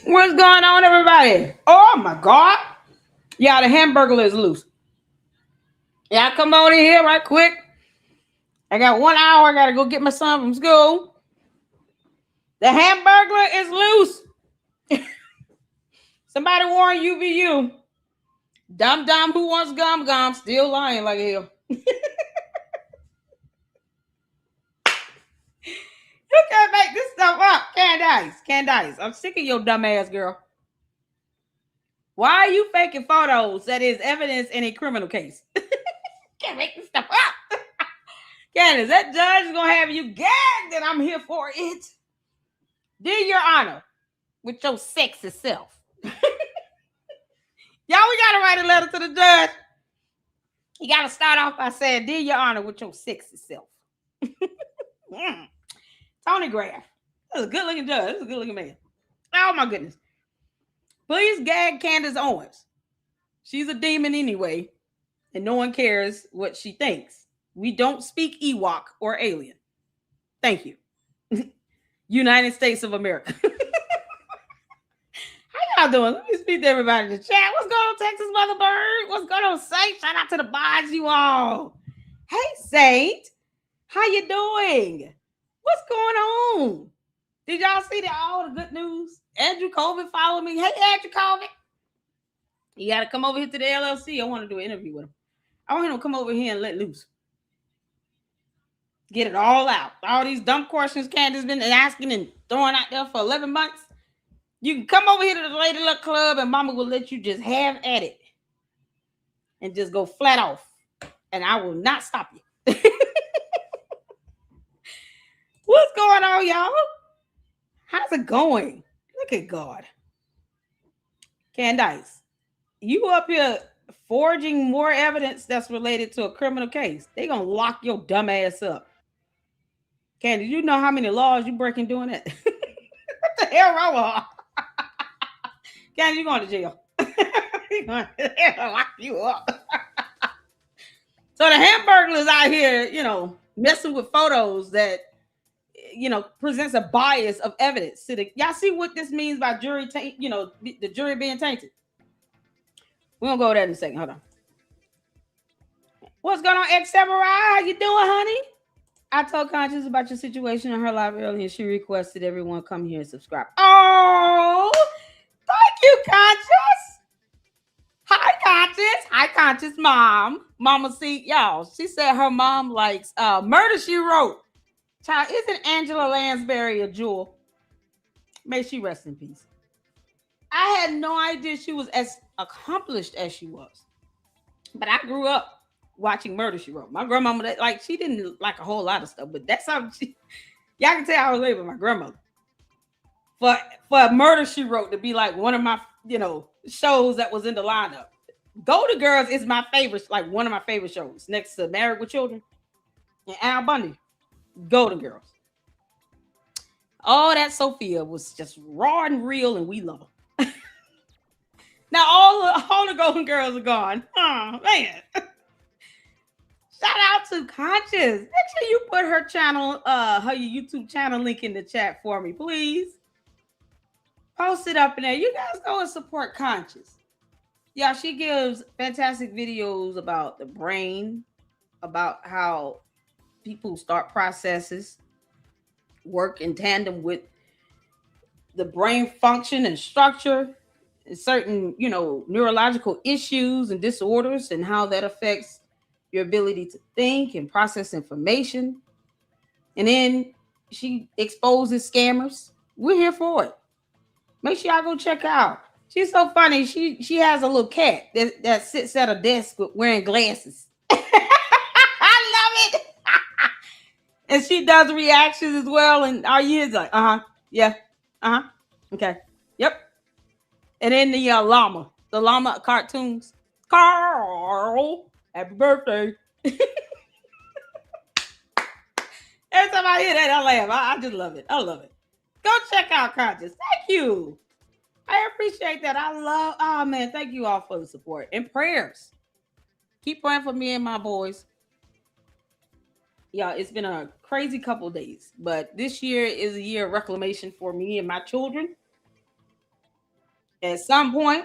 What's going on, everybody? Oh my God. Yeah, the hamburger is loose. Y'all come on in here right quick. I got 1 hour. I got to go get my son from school. The hamburger is loose. Somebody warn UVU. Dumb who wants gum still lying like hell. You can't make this stuff up. Candace. I'm sick of your dumb ass, girl. Why are you faking photos that is evidence in a criminal case? Can't make this stuff up. Candace, that judge is going to have you gagged and I'm here for it. Do your honor with your sexy self. Y'all, we got to write a letter to the judge. You got to start off by saying, do your honor with your sexy self. Tony Graff. That's a good looking judge. That's a good looking man. Oh my goodness. Please gag Candace Owens. She's a demon anyway, and no one cares what she thinks. We don't speak Ewok or alien. Thank you. United States of America. How y'all doing? Let me speak to everybody in the chat. What's going on, Texas Mother Bird? What's going on, Saint? Shout out to the bods, you all. Hey, Saint. How you doing? What's going on? Did y'all see all the good news? Andrew Colvin followed me. Hey, Andrew Colvin. You got to come over here to the LLC. I want to do an interview with him. I want him to come over here and let loose. Get it all out. All these dumb questions Candace been asking and throwing out there for 11 months. You can come over here to the Lady Luck Club and Mama will let you just have at it. And just go flat off. And I will not stop you. What's going on, y'all? How's it going? Look at God. Candace, you up here forging more evidence that's related to a criminal case. They gonna lock your dumb ass up. Candace, you know how many laws you breaking doing that? What the hell wrong with her? Candace, you going to jail. They'll lock you up. So the hamburglers out here, messing with photos that presents a bias of evidence to the. Y'all see what this means by jury the jury being tainted. We're gonna go there in a second. Hold on. What's going on, X Samurai? How you doing, honey? I told Conscious about your situation in her live earlier, and she requested everyone come here and subscribe. Oh, thank you, Conscious. Hi, Conscious. Hi, Conscious mom. Mama, see y'all. She said her mom likes Murder, She Wrote. Child, isn't Angela Lansbury a jewel? May she rest in peace. I had no idea she was as accomplished as she was. But I grew up watching Murder, She Wrote. My grandmama, she didn't like a whole lot of stuff, but that's how y'all can tell I was raised with my grandmother. For Murder, She Wrote to be like one of my, shows that was in the lineup. Golden Girls is my favorite, like one of my favorite shows, next to Married with Children and Al Bundy. Golden Girls. Oh, that Sophia was just raw and real, and we love her. Now all the Golden Girls are gone. Oh man! Shout out to Conscious. Make sure you put her channel, her YouTube channel link in the chat for me, please. Post it up in there. You guys go and support Conscious. Yeah, she gives fantastic videos about the brain, about how people's thought processes work in tandem with the brain function and structure and certain, neurological issues and disorders and how that affects your ability to think and process information. And then she exposes scammers. We're here for it. Make sure y'all go check her out. She's so funny. She has a little cat that sits at a desk wearing glasses. I love it. And she does reactions as well. And all you hear is like, yeah, okay, yep. And then the llama cartoons. Carl, happy birthday. Every time I hear that, I laugh. I just love it. I love it. Go check out Conscious. Thank you. I appreciate that. Thank you all for the support and prayers. Keep praying for me and my boys. Yeah, it's been a crazy couple days, but this year is a year of reclamation for me and my children. at some point,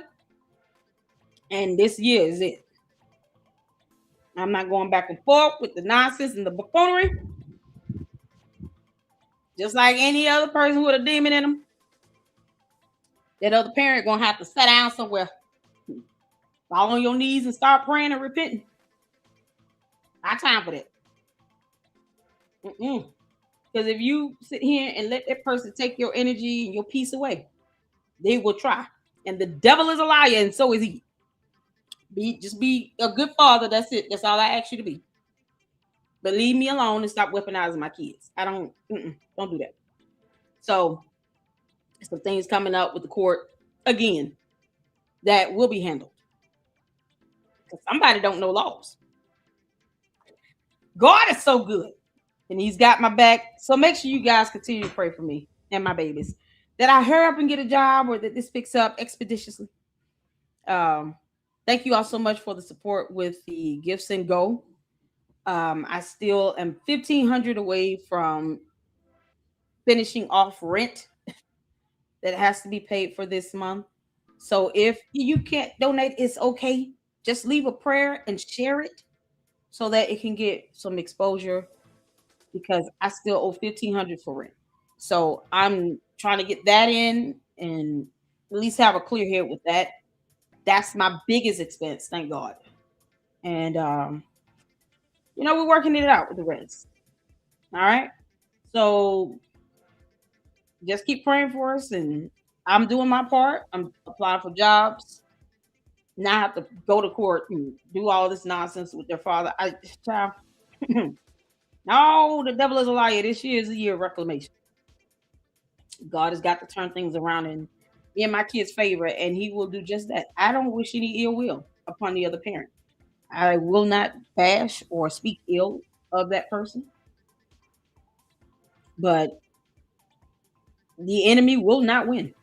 and this year is it. I'm not going back and forth with the nonsense and the buffoonery. Just like any other person with a demon in them, that other parent gonna have to sit down somewhere, fall on your knees, and start praying and repenting. Not time for that. Because if you sit here and let that person take your energy and your peace away, they will try. And the devil is a liar, and so is he. Be a good father. That's it. That's all I ask you to be. But leave me alone and stop weaponizing my kids. I don't do that. So some things coming up with the court again that will be handled. Because somebody don't know laws. God is so good, and He's got my back. So make sure you guys continue to pray for me and my babies, that I hurry up and get a job, or that this picks up expeditiously. Thank you all so much for the support with the gifts and go. I still am $1,500 away from finishing off rent that has to be paid for this month. So if you can't donate, it's okay. Just leave a prayer and share it so that it can get some exposure, because I still owe $1,500 for rent. So I'm trying to get that in and at least have a clear head with that. That's my biggest expense, thank God. And we're working it out with the rest. All right. So just keep praying for us, and I'm doing my part. I'm applying for jobs. Now I have to go to court and do all this nonsense with their father. Child. No, the devil is a liar. This year is a year of reclamation. God has got to turn things around in my kids' favor, and He will do just that. I don't wish any ill will upon the other parent. I will not bash or speak ill of that person, but the enemy will not win.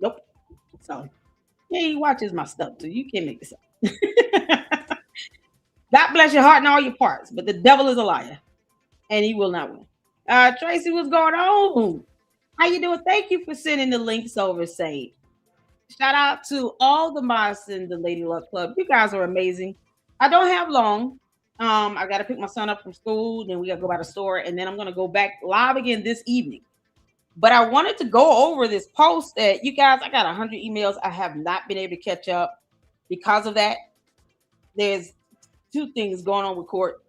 Nope. So, yeah, he watches my stuff too. You can't make this up. God bless your heart and all your parts, but the devil is a liar, and he will not win. Tracy, what's going on? How you doing? Thank you for sending the links over, Sage. Shout out to all the mods in the Lady Luck Club. You guys are amazing. I don't have long. I got to pick my son up from school, then we got to go by the store, and then I'm going to go back live again this evening. But I wanted to go over this post that you guys, I got 100 emails. I have not been able to catch up because of that. There's two things going on with court.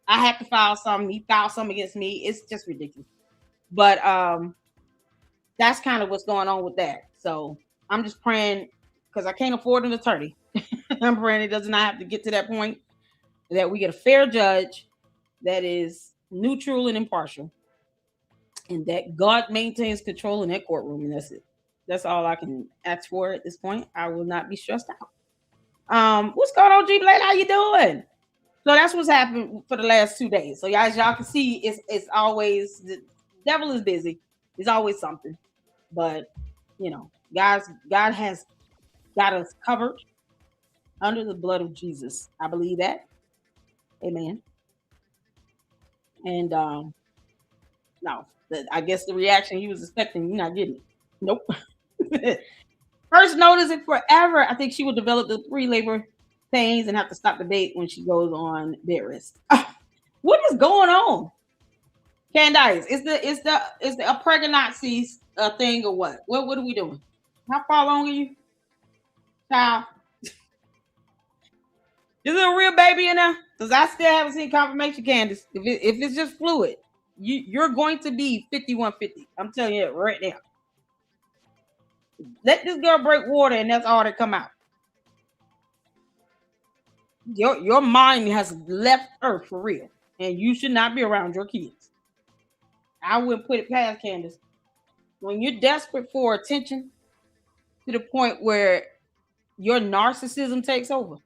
I have to file something. He filed something against me. It's just ridiculous. But that's kind of what's going on with that. So I'm just praying, because I can't afford an attorney. I'm praying it does not have to get to that point, that we get a fair judge that is neutral and impartial, and that God maintains control in that courtroom. And that's it. That's all I can ask for at this point. I will not be stressed out. What's going on, G Blade? How you doing? So that's what's happened for the last 2 days. So as y'all can see, it's always, the devil is busy. There's always something. But God has got us covered under the blood of Jesus. I believe that. Amen. And no, I guess the reaction he was expecting, you're not getting it. Nope. First notice it forever. I think she will develop the 3 labor pains and have to stop the date when she goes on bed rest. What is going on? Candace, is the a pregnancy thing or what? What are we doing? How far along are you? Child. Is it a real baby in there? Because I still haven't seen confirmation, Candace. If it's just fluid, you're going to be 5150. I'm telling you right now. Let this girl break water, and that's all that come out. Your mind has left Earth for real, and you should not be around your kids. I wouldn't put it past Candace. When you're desperate for attention to the point where your narcissism takes over,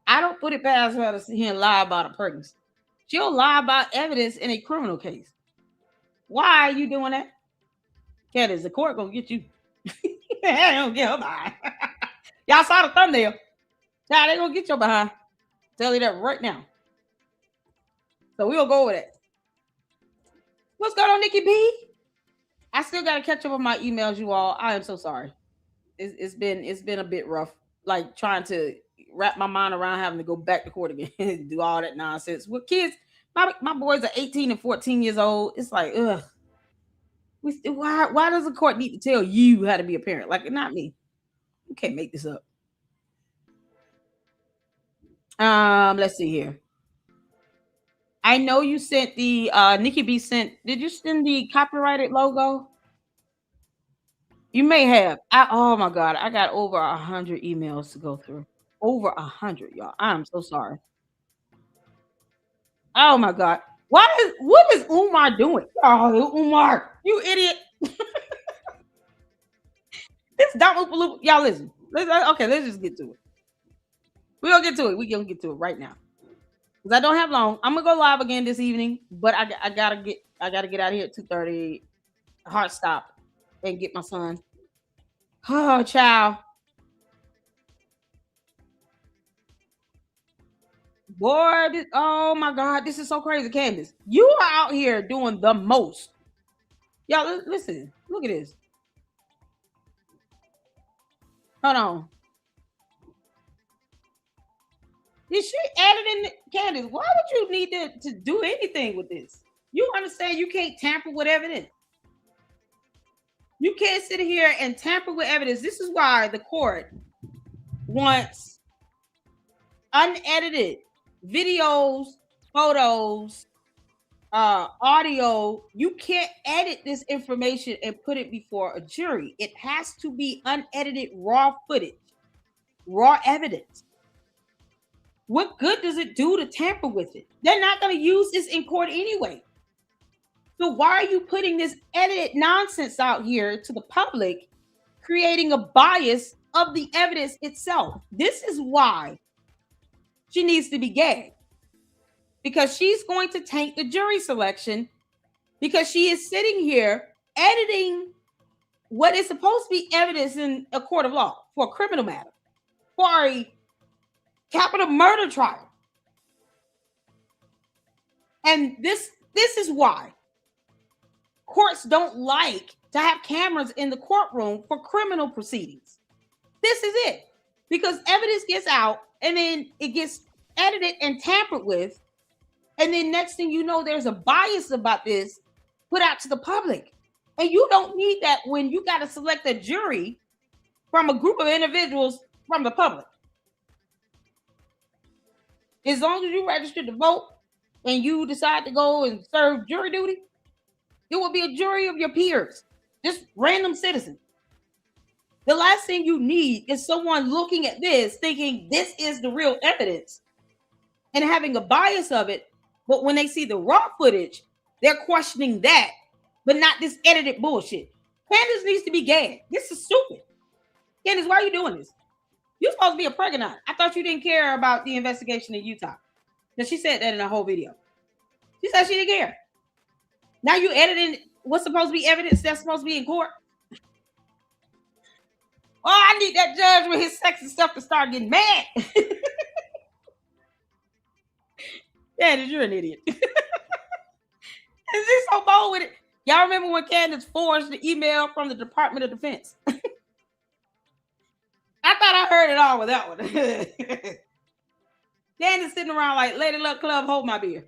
I don't put it past her to sit here and lie about a pregnancy. She'll lie about evidence in a criminal case. Why are you doing that? Candace, the court gonna get you. They don't get her behind. Y'all saw the thumbnail. Child, they gonna get your behind. Tell you that right now. So we'll go over that. What's going on, Nikki B? I still got to catch up on my emails, you all. I am so sorry. It's been a bit rough, like trying to wrap my mind around having to go back to court again and do all that nonsense with kids. My boys are 18 and 14 years old. It's like, ugh. Why does the court need to tell you how to be a parent? Like, not me. You can't make this up. Let's see here. I know you sent the Nikki B sent. Did you send the copyrighted logo? You may have. Oh my god, I got over 100 emails to go through. Over 100, y'all. I'm so sorry. Oh my god. What is Umar doing? Oh, Umar, you idiot. This double y'all listen. Okay, let's just get to it. We're gonna get to it. We're gonna get to it right now. Because I don't have long. I'm gonna go live again this evening, but I gotta get out of here at 2:30. Hard stop and get my son. Oh, child. Boy, oh my God, this is so crazy, Candace. You are out here doing the most. Y'all, listen. Look at this. Hold on. Is she editing Candace? Why would you need to do anything with this? You understand you can't tamper with evidence. You can't sit here and tamper with evidence. This is why the court wants unedited videos, photos, audio. You can't edit this information and put it before a jury. It has to be unedited raw footage, raw evidence. What good does it do to tamper with it? They're not going to use this in court anyway. So why are you putting this edited nonsense out here to the public, creating a bias of the evidence itself? This is why she needs to be gagged, because she's going to taint the jury selection, because she is sitting here editing what is supposed to be evidence in a court of law for a criminal matter, for a capital murder trial. And this is why courts don't like to have cameras in the courtroom for criminal proceedings. This is it. Because evidence gets out and then it gets edited and tampered with. And then next thing you know, there's a bias about this put out to the public. And you don't need that when you got to select a jury from a group of individuals from the public. As long as you registered to vote and you decide to go and serve jury duty, it will be a jury of your peers, just random citizens. The last thing you need is someone looking at this thinking this is the real evidence and having a bias of it. But when they see the raw footage, they're questioning that, but not this edited bullshit. Candace needs to be gagged. This is stupid. Candace, why are you doing this? You're supposed to be a pregnant. I thought you didn't care about the investigation in Utah. Because she said that in a whole video. She said she didn't care. Now you editing what's supposed to be evidence that's supposed to be in court. Oh, I need that judge with his sexy stuff to start getting mad. Candace, you're an idiot. Is this so bold with it? Y'all remember when Candace forged the email from the Department of Defense? I thought I heard it all with that one. Candace sitting around like, Lady Luck Club, hold my beer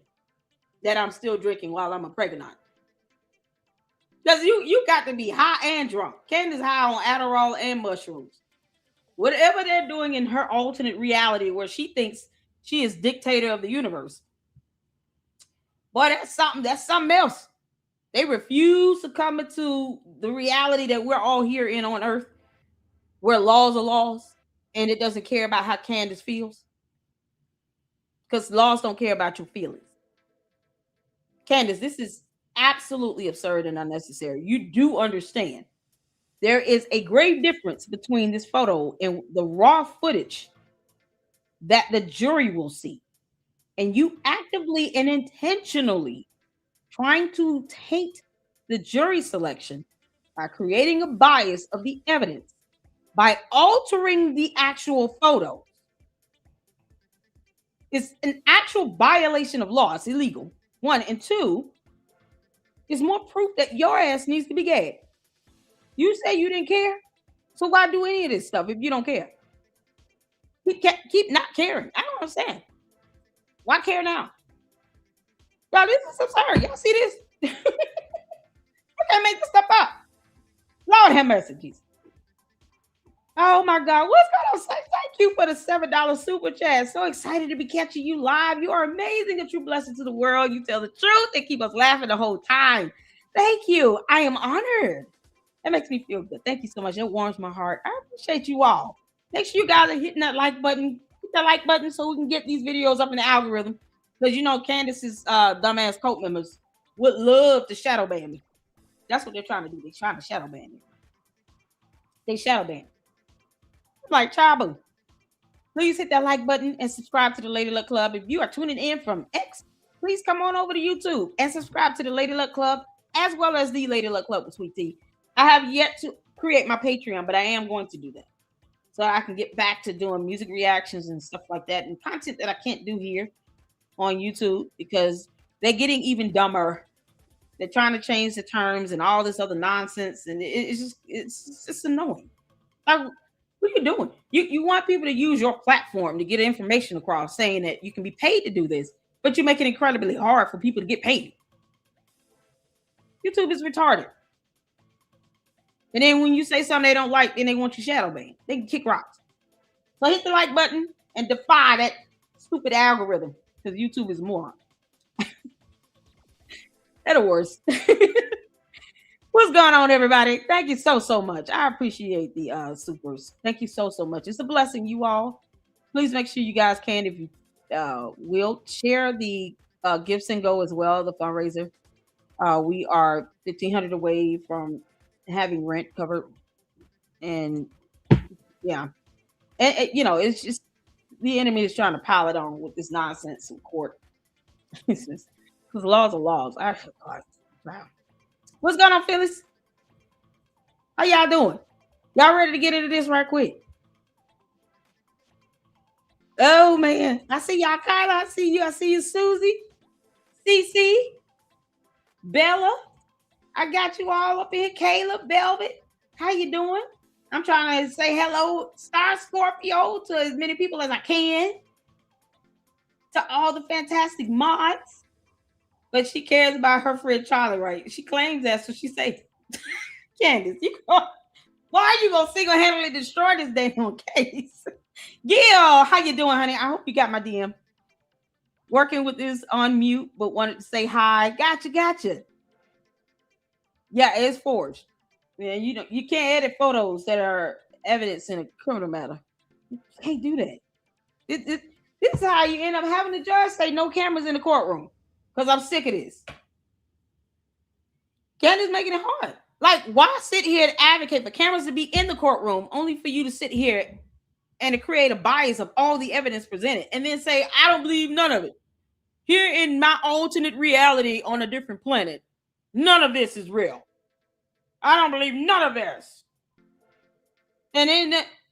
that I'm still drinking while I'm a pregnant. Because you got to be high and drunk. Candace high on Adderall and mushrooms. Whatever they're doing in her alternate reality where she thinks she is dictator of the universe. Boy, that's something else. They refuse to come into the reality that we're all here in on earth, where laws are laws, and it doesn't care about how Candace feels. Because laws don't care about your feelings. Candace, this is absolutely absurd and unnecessary. You do understand there is a grave difference between this photo and the raw footage that the jury will see. And you actively and intentionally trying to taint the jury selection by creating a bias of the evidence, by altering the actual photos. It's an actual violation of law. It's illegal. One. And two, It's more proof that your ass needs to be gagged. You say you didn't care, so why do any of this stuff if you don't care? Keep not caring. I don't understand. Why care now? Y'all, this is absurd. Y'all see this? I can't make this stuff up. Lord have mercy, Jesus. Oh my God. What's going on? Say thank you for the $7 super chat. So excited to be catching you live. You are amazing. A true blessing to the world. You tell the truth and keep us laughing the whole time. Thank you. I am honored. That makes me feel good. Thank you so much. It warms my heart. I appreciate you all. Make sure you guys are hitting that like button. Hit that like button so we can get these videos up in the algorithm. Because you know Candace's dumbass cult members would love to shadow ban me. That's what they're trying to do. They're trying to shadow ban me. They shadow ban. I'm like, Chabu. Please hit that like button and subscribe to the Lady Luck Club. If you are tuning in from X, please come on over to YouTube and subscribe to the Lady Luck Club as well as the Lady Luck Club with Sweet Tea. I have yet to create my Patreon, but I am going to do that so I can get back to doing music reactions and stuff like that and content that I can't do here on YouTube because they're getting even dumber. They're trying to change the terms and all this other nonsense, and it's just annoying. What are you doing? You want people to use your platform to get information across, saying that you can be paid to do this, but you make it incredibly hard for people to get paid. YouTube is retarded. And then when you say something they don't like, then they want you shadow banned. They can kick rocks. So hit the like button and defy that stupid algorithm because YouTube is a moron. That'll worse. What's going on, everybody? Thank you so much. I appreciate the supers. Thank you so much. It's a blessing, you all. Please make sure you guys can, if you will, share the Gifts and Go as well, the fundraiser. We are $1,500 away from having rent covered, and yeah, and you know, it's just the enemy is trying to pile it on with this nonsense in court. It's just because laws are laws. Wow. What's going on, Phyllis? How y'all doing? Y'all ready to get into this right quick? Oh man, I see y'all, Kyla. I see you. I see you, Susie, CC, Bella. I got you all up here. Caleb, Velvet. How you doing? I'm trying to say hello, Star Scorpio, to as many people as I can. To all the fantastic mods. But she cares about her friend Charlie, right? She claims that, so she says, Candace, why are you gonna single-handedly destroy this damn case? Gil, how you doing, honey? I hope you got my DM. Working with this on mute, but wanted to say hi. Gotcha. Yeah, it's forged. Yeah, you can't edit photos that are evidence in a criminal matter. You can't do that. This is how you end up having the judge say no cameras in the courtroom. Because I'm sick of this. Candace making it hard. Like, why sit here and advocate for cameras to be in the courtroom only for you to sit here and to create a bias of all the evidence presented and then say, I don't believe none of it. Here in my alternate reality on a different planet, none of this is real. I don't believe none of this. And then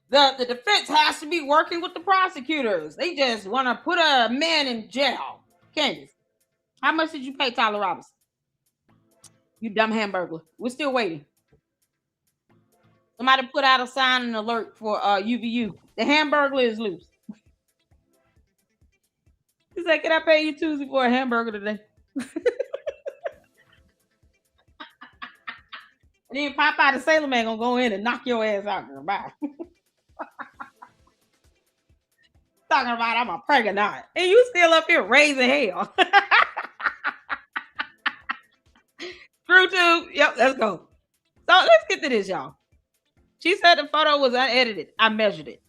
the defense has to be working with the prosecutors. They just want to put a man in jail. Candace, how much did you pay Tyler Robinson? You dumb hamburger. We're still waiting. Somebody put out a sign and alert for UVU. The hamburger is loose. He said, can I pay you Tuesday for a hamburger today? And then Popeye the Sailor Man gonna go in and knock your ass out, girl. Bye. Talking about I'm a pregnant. And you still up here raising hell. Screw tube. Yep, let's go. So let's get to this, y'all. She said the photo was unedited. I measured it.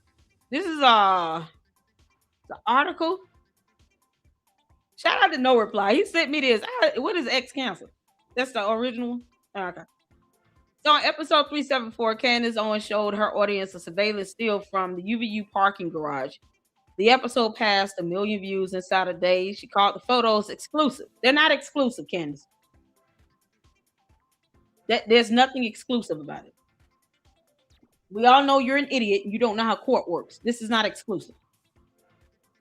This is the article. Shout out to No Reply. He sent me this. What is X Cancer? That's the original one? Okay. So on episode 374, Candace Owens showed her audience a surveillance still from the UVU parking garage. The episode passed 1 million views inside a day. She called the photos exclusive. They're not exclusive, Candace. There's nothing exclusive about it. We all know you're an idiot and you don't know how court works. This is not exclusive.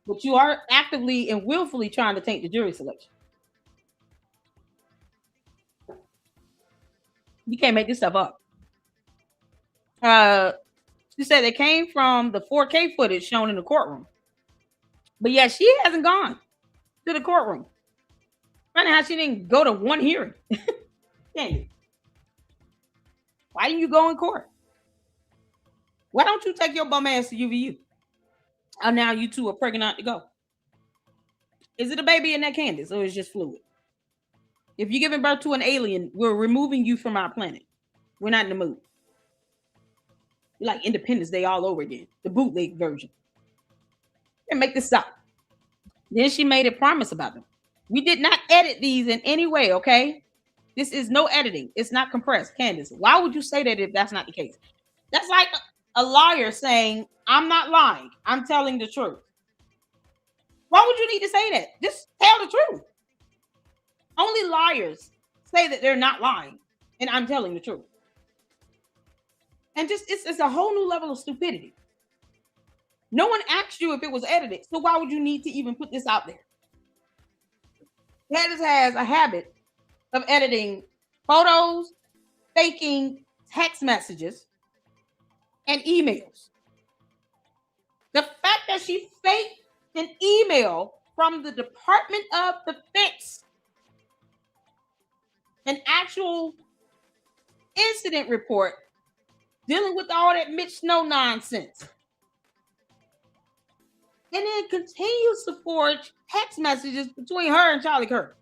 But you are actively and willfully trying to taint the jury selection. You can't make this stuff up. Uh, she said they came from the 4K footage shown in the courtroom. But yeah, she hasn't gone to the courtroom. Funny how she didn't go to one hearing. Candace, why didn't you go in court? Why don't you take your bum ass to UVU? Oh, now you two are pregnant to go. Is it a baby in that, Candace, or is it just fluid? If you're giving birth to an alien, we're removing you from our planet. We're not in the mood. You're like Independence Day all over again, the bootleg version. And make this stop. Then she made a promise about them. We did not edit these in any way, okay? This is no editing. It's not compressed. Candace, why would you say that if that's not the case? That's like a liar saying, I'm not lying. I'm telling the truth. Why would you need to say that? Just tell the truth. Only liars say that they're not lying and I'm telling the truth. And just it's a whole new level of stupidity. No one asked you if it was edited, so why would you need to even put this out there? Candace has a habit of editing photos, faking text messages, and emails. The fact that she faked an email from the Department of Defense, an actual incident report dealing with all that Mitch Snow nonsense, and then continues to forge text messages between her and Charlie Kirk.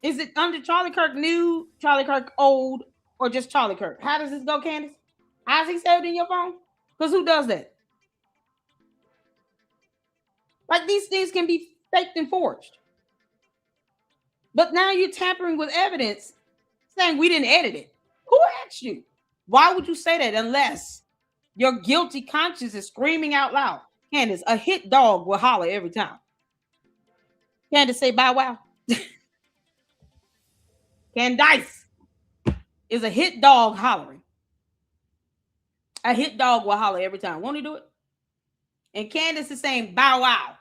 Is it under Charlie Kirk new, Charlie Kirk old, or just Charlie Kirk? How does this go, Candace? How's he saved in your phone? Because who does that? Like, these things can be faked and forged. But now you're tampering with evidence saying we didn't edit it. Who asked you? Why would you say that unless your guilty conscience is screaming out loud? Candace, a hit dog will holler every time. Candace, say bow wow. Candace is a hit dog hollering. A hit dog will holler every time. Won't he do it? And Candace is saying bow wow.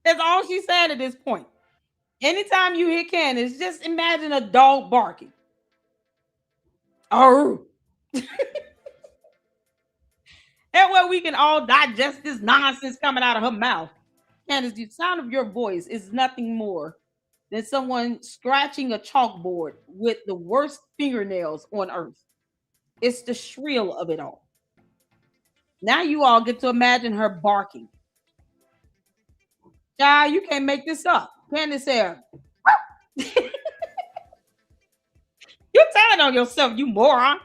That's all she said at this point. Anytime you hear Candace, just imagine a dog barking. That way we can all digest this nonsense coming out of her mouth. Candace, the sound of your voice is nothing more than someone scratching a chalkboard with the worst fingernails on earth. It's the shrill of it all. Now you all get to imagine her barking. Child, you can't make this up. Candace said, you're telling on yourself, you moron.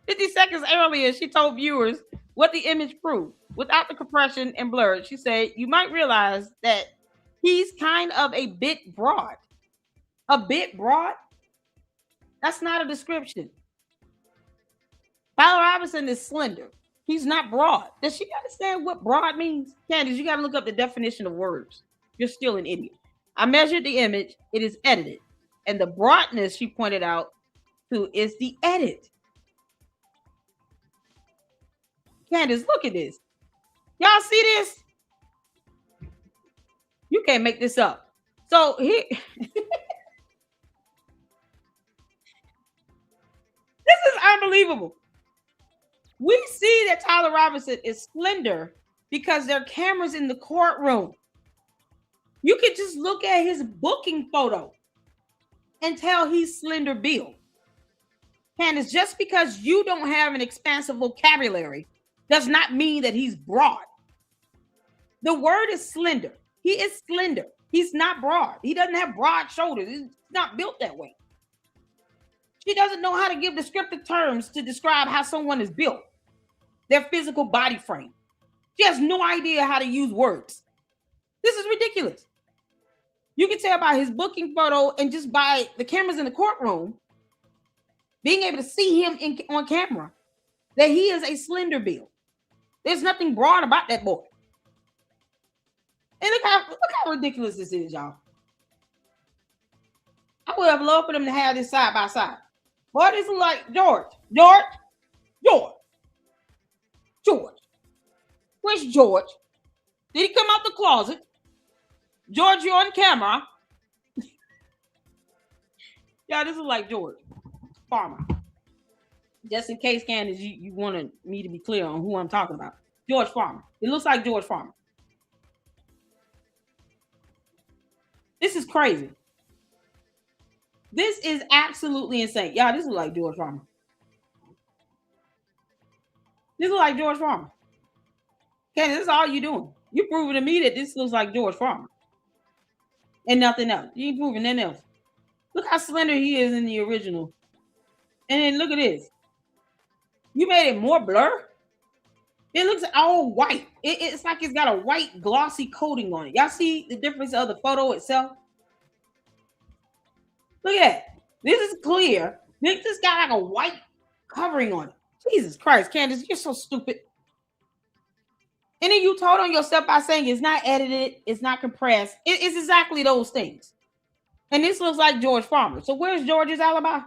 50 seconds earlier, she told viewers what the image proved. Without the compression and blur, she said, you might realize that he's kind of a bit broad. A bit broad? That's not a description. Tyler Robinson is slender. He's not broad. Does she understand what broad means? Candace, you got to look up the definition of words. You're still an idiot. I measured the image. It is edited. And the broadness she pointed out to is the edit. Candace, look at this. Y'all see this? You can't make this up. So here, this is unbelievable. We see that Tyler Robinson is slender because there are cameras in the courtroom. You could just look at his booking photo and tell he's slender build. Candace, just because you don't have an expansive vocabulary does not mean that he's broad. The word is slender. He is slender. He's not broad. He doesn't have broad shoulders. He's not built that way. She doesn't know how to give descriptive terms to describe how someone is built, their physical body frame. She has no idea how to use words. This is ridiculous. You can tell by his booking photo and just by the cameras in the courtroom, being able to see him on camera, that he is a slender build. There's nothing broad about that boy. And look how ridiculous this is, y'all. I would have loved for them to have this side by side. Boy, this is like George. Where's George? Did he come out the closet? George, you're on camera. Yeah, this is like George Farmer. Just in case, Candace, you wanted me to be clear on who I'm talking about. George Farmer. It looks like George Farmer. This is crazy. This is absolutely insane. Y'all, this is like George Farmer. This is like George Farmer. Candace, this is all you doing. You proving to me that this looks like George Farmer. And nothing else. You ain't proving nothing else. Look how slender he is in the original. And then look at this. You made it more blur. It looks all white. It's like it's got a white glossy coating on it. Y'all see the difference of the photo itself? Look at that. This is clear. This got like a white covering on it. Jesus Christ, Candace, you're so stupid. And then you told on yourself by saying it's not edited, it's not compressed. It's exactly those things. And this looks like George Farmer. So where's George's alibi?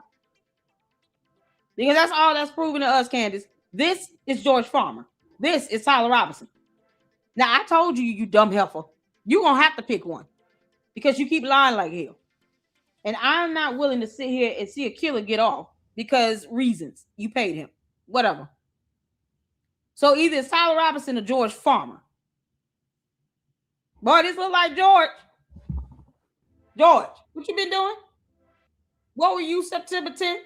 Because that's all that's proven to us, Candace. This is George Farmer. This is Tyler Robinson. Now, I told you, you dumb heifer. You're going to have to pick one. Because you keep lying like hell. And I'm not willing to sit here and see a killer get off. Because reasons. You paid him. Whatever. So either it's Tyler Robinson or George Farmer. Boy, this look like George. George, what you been doing? What were you September 10th?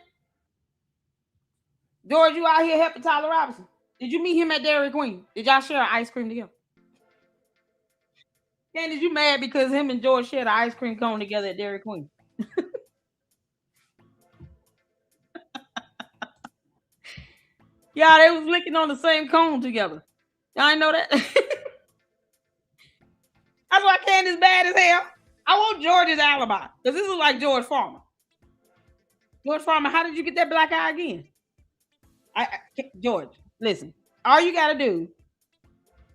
George, you out here helping Tyler Robinson. Did you meet him at Dairy Queen? Did y'all share an ice cream together? Candace, you mad because him and George shared an ice cream cone together at Dairy Queen? Yeah, they was licking on the same cone together. Y'all ain't know that? That's why Candace bad as hell. I want George's alibi. Because this is like George Farmer. George Farmer, how did you get that black eye again? George, listen. All you got to do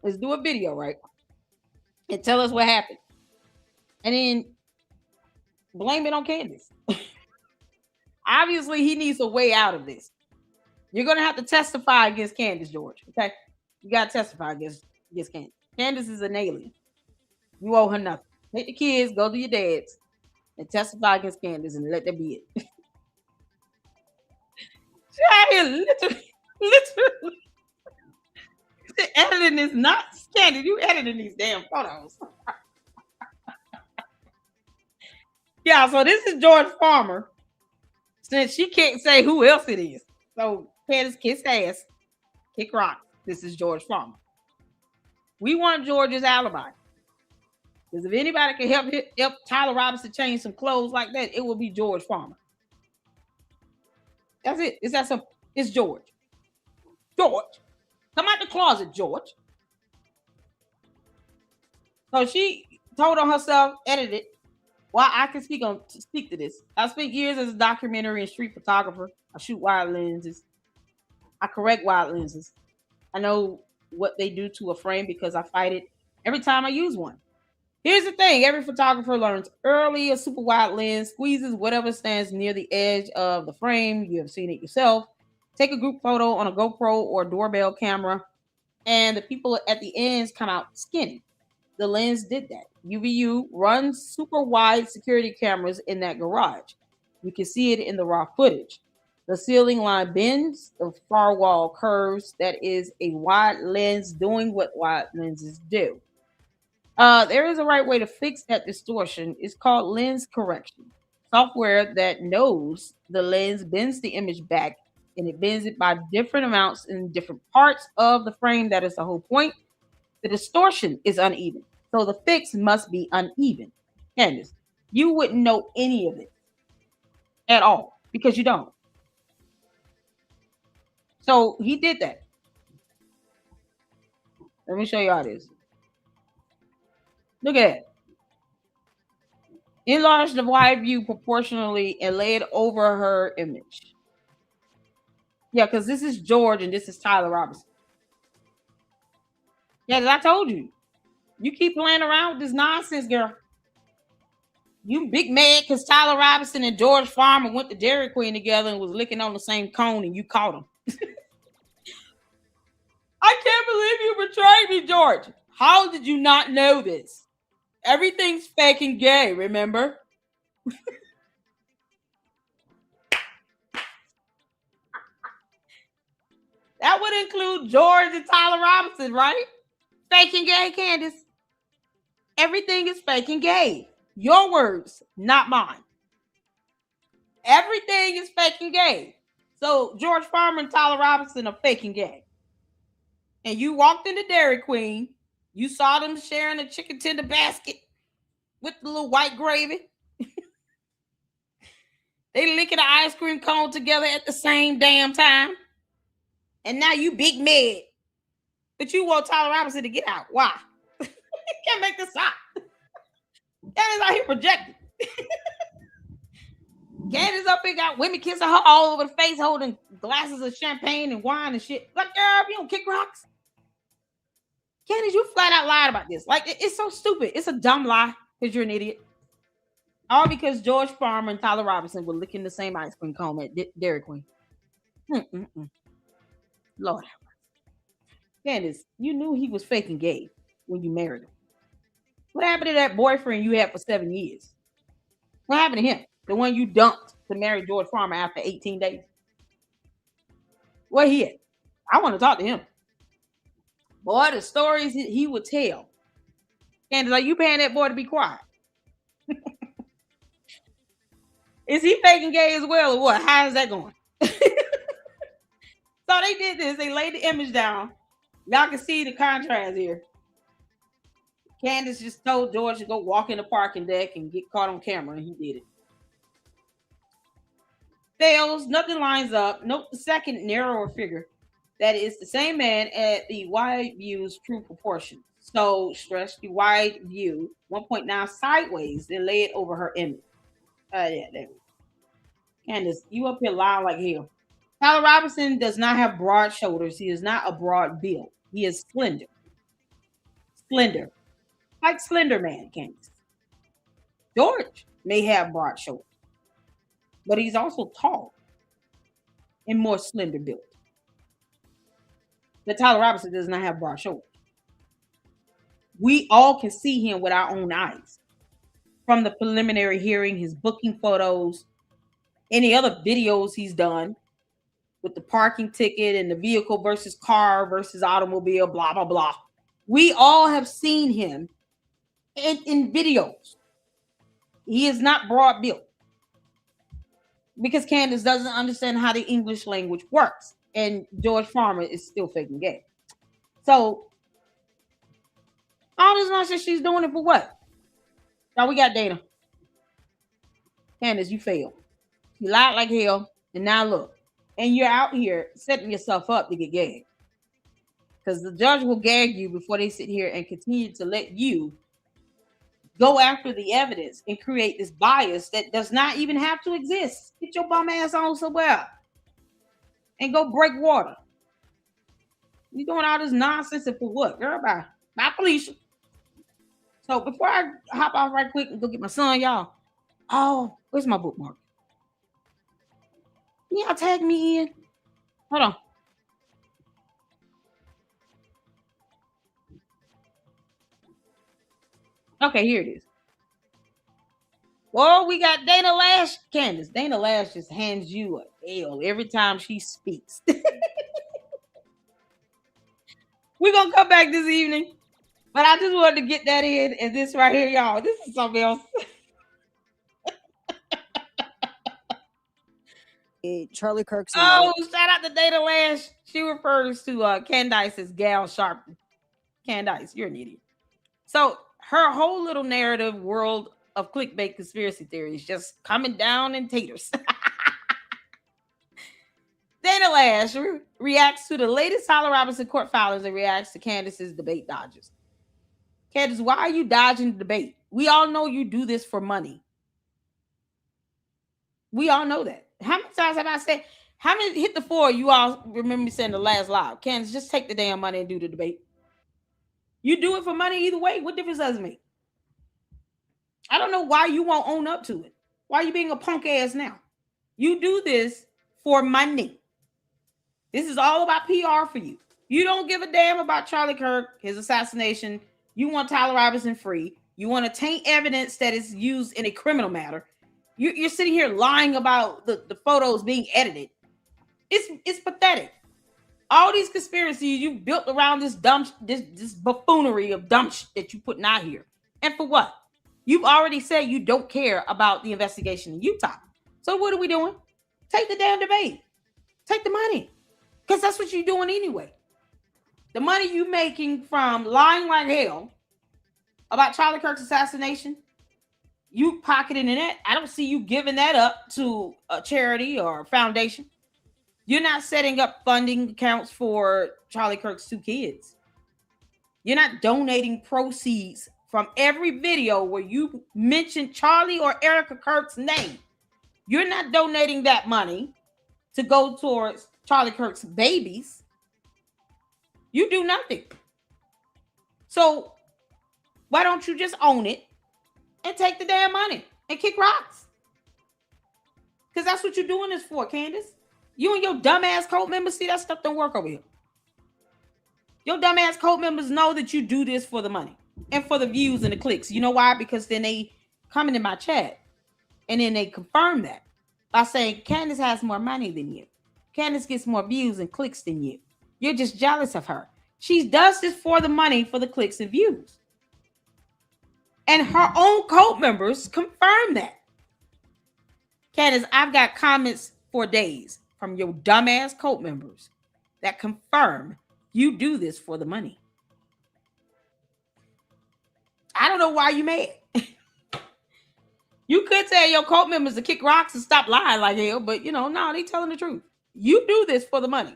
is do a video, right? And tell us what happened. And then blame it on Candace. Obviously, he needs a way out of this. You're going to have to testify against Candace, George. Okay? You got to testify against Candace. Candace is an alien. You owe her nothing. Take the kids, go to your dad's, and testify against Candace and let that be it. She out here literally editing this nuts. Candace, you editing these damn photos. Yeah, so this is George Farmer. Since she can't say who else it is. So Candace, kiss ass, kick rock. This is George Farmer. We want George's alibi. Because if anybody can help Tyler Robinson change some clothes like that, it will be George Farmer. That's it. It's that simple. It's George. George. Come out the closet, George. So she told on herself, edited. Well, I can speak to this. I spent years as a documentary and street photographer. I shoot wide lenses. I correct wide lenses. I know what they do to a frame because I fight it every time I use one. Here's the thing. Every photographer learns early. A super wide lens squeezes whatever stands near the edge of the frame. You have seen it yourself. Take a group photo on a GoPro or doorbell camera, and the people at the ends come out skinny. The lens did that. UVU runs super wide security cameras in that garage. You can see it in the raw footage. The ceiling line bends, the far wall curves. That is a wide lens doing what wide lenses do. There is a right way to fix that distortion. It's called lens correction. Software that knows the lens bends the image back, and it bends it by different amounts in different parts of the frame. That is the whole point. The distortion is uneven. So the fix must be uneven. Candace, you wouldn't know any of it at all because you don't. So he did that. Let me show you how this. Look at it. Enlarge the wide view proportionally and lay it over her image. Yeah, because this is George and this is Tyler Robinson. Yeah, I told you. You keep playing around with this nonsense, girl. You big mad because Tyler Robinson and George Farmer went to Dairy Queen together and was licking on the same cone and you caught them. I can't believe you betrayed me, George. How did you not know this? Everything's fake and gay, remember? include George and Tyler Robinson, right? Fake and gay, Candace. Everything is fake and gay. Your words, not mine. Everything is fake and gay. So George Farmer and Tyler Robinson are fake and gay. And you walked into Dairy Queen, you saw them sharing a chicken tender basket with the little white gravy. They licking the ice cream cone together at the same damn time. And now you big mad. But you want Tyler Robinson to get out. Why? Can't make this stop. Candace out here projecting. Candace up here got women kissing her all over the face, holding glasses of champagne and wine and shit. Like, girl, you don't kick rocks. Candace, you flat out lied about this. Like, it's so stupid. It's a dumb lie because you're an idiot. All because George Farmer and Tyler Robinson were licking the same ice cream cone at Dairy Queen. Lord. Candace, you knew he was faking gay when you married him. What happened to that boyfriend you had for 7 years? What happened to him? The one you dumped to marry George Farmer after 18 days? Where he at? I want to talk to him. Boy, the stories he would tell. Candace, are you paying that boy to be quiet? Is he faking gay as well or what? How is that going? So they did this. They laid the image down. Y'all can see the contrast here. Candace just told George to go walk in the parking deck and get caught on camera, and he did it. Fails, nothing lines up. Note the second narrower figure. That is the same man at the wide view's true proportion. So stretch the wide view 1.9 sideways, then lay it over her image. Yeah, there we go. Candace, you up here lying like hell. Tyler Robinson does not have broad shoulders. He is not a broad build. He is slender. Slender. Like Slender Man, Candace. George may have broad shoulders, but he's also tall and more slender built. But Tyler Robinson does not have broad shoulders. We all can see him with our own eyes. From the preliminary hearing, his booking photos, any other videos he's done with the parking ticket and the vehicle versus car versus automobile, blah, blah, blah. We all have seen him in videos. He is not broad built because Candace doesn't understand how the English language works. And George Farmer is still faking gay. So all this nonsense she's doing it for what? Now we got data. Candace, you failed. You lied like hell. And now look. And you're out here setting yourself up to get gagged. Because the judge will gag you before they sit here and continue to let you go after the evidence and create this bias that does not even have to exist. Get your bum ass on somewhere and go break water. You doing all this nonsense and for what? Girl, bye. Bye, Felicia. So before I hop off right quick and go get my son, y'all. Oh, where's my bookmark? Can y'all tag me in? Hold on. Okay, here it is. Well, we got Dana Lash. Candace, Dana Lash just hands you a L every time she speaks. We're going to come back this evening. But I just wanted to get that in. And this right here, y'all, this is something else. Charlie Kirk's. Oh, shout out to Dana Lash. She refers to Candace as Gal Sharpton. Candace, you're an idiot. So her whole little narrative world of clickbait conspiracy theories just coming down in taters. Dana Lash reacts to the latest Tyler Robinson court filings and reacts to Candace's debate dodges. Candace, why are you dodging the debate? We all know you do this for money. We all know that. How many times have I said, how many hit the floor you all remember me saying the last live? Candace, just take the damn money and do the debate. You do it for money either way. What difference does it make? I don't know why you won't own up to it. Why are you being a punk ass now? You do this for money. This is all about PR for you. You don't give a damn about Charlie Kirk, his assassination. You want Tyler Robinson free. You want to taint evidence that is used in a criminal matter. You're sitting here lying about the photos being edited. It's pathetic. All these conspiracies you built around this dumb, this buffoonery of dumb that you putting out here. And for what? You've already said you don't care about the investigation in Utah. So what are we doing? Take the damn debate. Take the money. Because that's what you're doing anyway. The money you making from lying like hell about Charlie Kirk's assassination, you pocketing in it. I don't see you giving that up to a charity or a foundation. You're not setting up funding accounts for Charlie Kirk's 2 kids. You're not donating proceeds from every video where you mention Charlie or Erica Kirk's name. You're not donating that money to go towards Charlie Kirk's babies. You do nothing. So why don't you just own it and take the damn money and kick rocks? Because that's what you're doing this for, Candace. You and your dumbass cult members, see, that stuff don't work over here. Your dumbass cult members know that you do this for the money and for the views and the clicks. You know why? Because then they come into my chat and then they confirm that by saying Candace has more money than you. Candace gets more views and clicks than you. You're just jealous of her. She does this for the money, for the clicks and views. And her own cult members confirm that. Candace, I've got comments for days from your dumbass cult members that confirm you do this for the money. I don't know why you mad. You could tell your cult members to kick rocks and stop lying like hell, but no, they telling the truth. You do this for the money,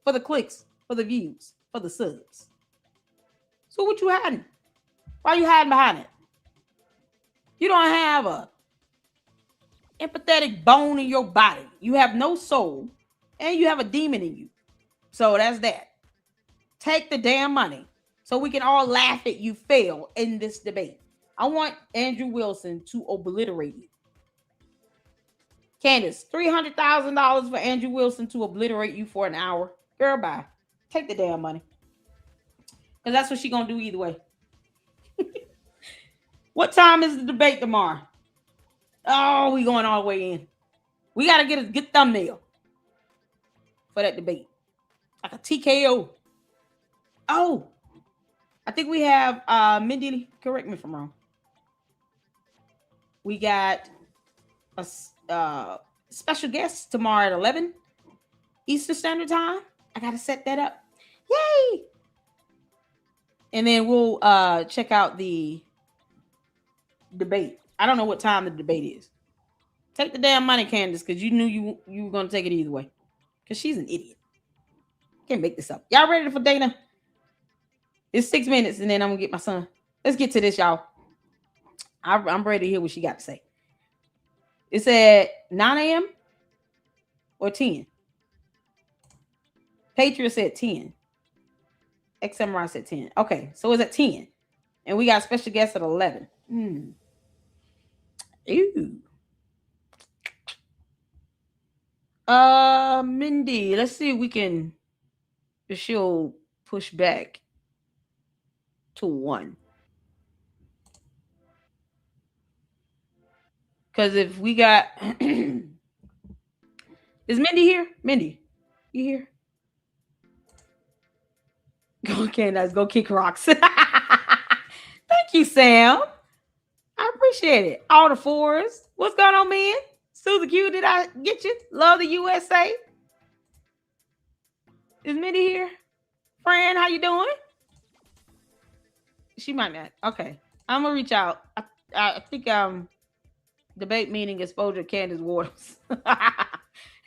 for the clicks, for the views, for the subs. So what you hiding? Why are you hiding behind it? You don't have a empathetic bone in your body. You have no soul, and you have a demon in you. So that's that. Take the damn money so we can all laugh at you fail in this debate. I want Andrew Wilson to obliterate you. Candace, $300,000 for Andrew Wilson to obliterate you for an hour. Girl, bye. Take the damn money. Because that's what she's going to do either way. What time is the debate tomorrow? Oh, we going all the way in. We got to get a good thumbnail for that debate. Like a TKO. Oh, I think we have Mindy, correct me if I'm wrong. We got a special guest tomorrow at 11 Eastern Standard Time. I got to set that up. Yay! And then we'll check out the debate. I don't know what time the debate is. Take the damn money, Candace, because you knew you were going to take it either way. Because she's an idiot. Can't make this up. Y'all ready for Dana? It's 6 minutes, and then I'm going to get my son. Let's get to this, y'all. I'm ready to hear what she got to say. It's at 9 a.m. or 10? Patriot said 10. X-Samurai said 10. Okay, so it's at 10. And we got a special guest at 11. Ew. Mindy, let's see if she'll push back to 1. Because if we got... Is Mindy here? Mindy, you here? Go, Candace, go kick rocks. Thank you, Sam. I appreciate it. All the fours. What's going on, man? Susie Q, did I get you? Love the USA. Is Mindy here? Fran, how you doing? She might not. Okay. I'm going to reach out. I think debate meeting exposure Candace Waters.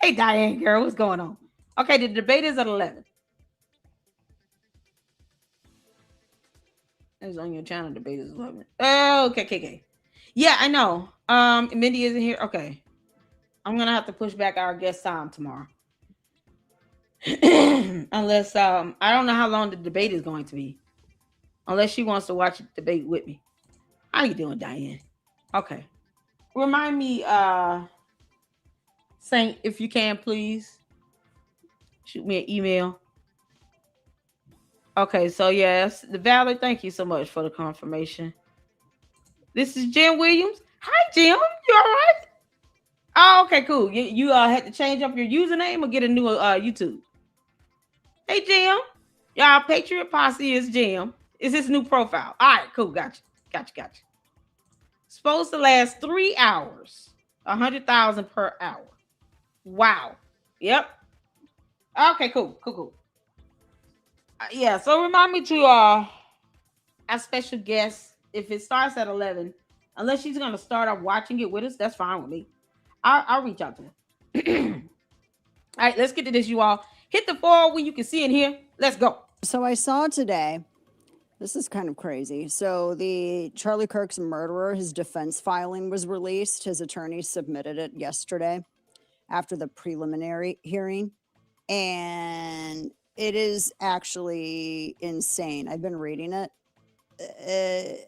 Hey, Diane, girl, what's going on? Okay, the debate is at 11. It's on your channel. Debate is 11. Oh, okay. Yeah, I know. Mindy isn't here. Okay. I'm going to have to push back our guest time tomorrow. Unless, I don't know how long the debate is going to be. Unless she wants to watch the debate with me. How you doing, Diane? Okay. Remind me, Saint, if you can, please. Shoot me an email. Okay, so yes, the Valerie, thank you so much for the confirmation. This is Jim Williams. Hi, Jim. You all right? Oh, okay, cool. You had to change up your username or get a new YouTube? Hey, Jim. Y'all, Patriot Posse is Jim. Is his new profile. All right, cool. Gotcha. Supposed to last 3 hours. 100,000 per hour. Wow. Yep. Okay, cool. Yeah, so remind me to our special guest if it starts at 11. Unless she's gonna start off watching it with us, that's fine with me. I'll reach out to her. All right, let's get to this, you all. Hit the 4 when you can see in here. Let's go. So I saw today, this is kind of crazy. So the Charlie Kirk's murderer, his defense filing was released. His attorney submitted it yesterday after the preliminary hearing. And it is actually insane. I've been reading it,